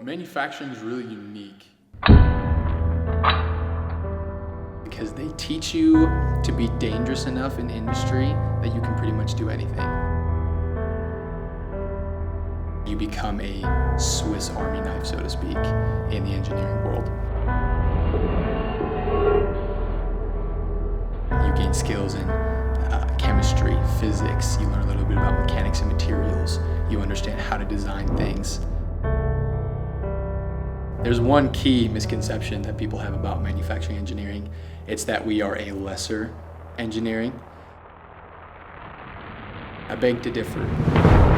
Manufacturing is really unique because they teach you to be dangerous enough in industry that you can pretty much do anything. You become a Swiss Army knife, so to speak, in the engineering world. You gain skills in chemistry, physics, you learn a little bit about mechanics and materials, you understand how to design things. There's one key misconception that people have about manufacturing engineering. It's that we are a lesser engineering. I beg to differ.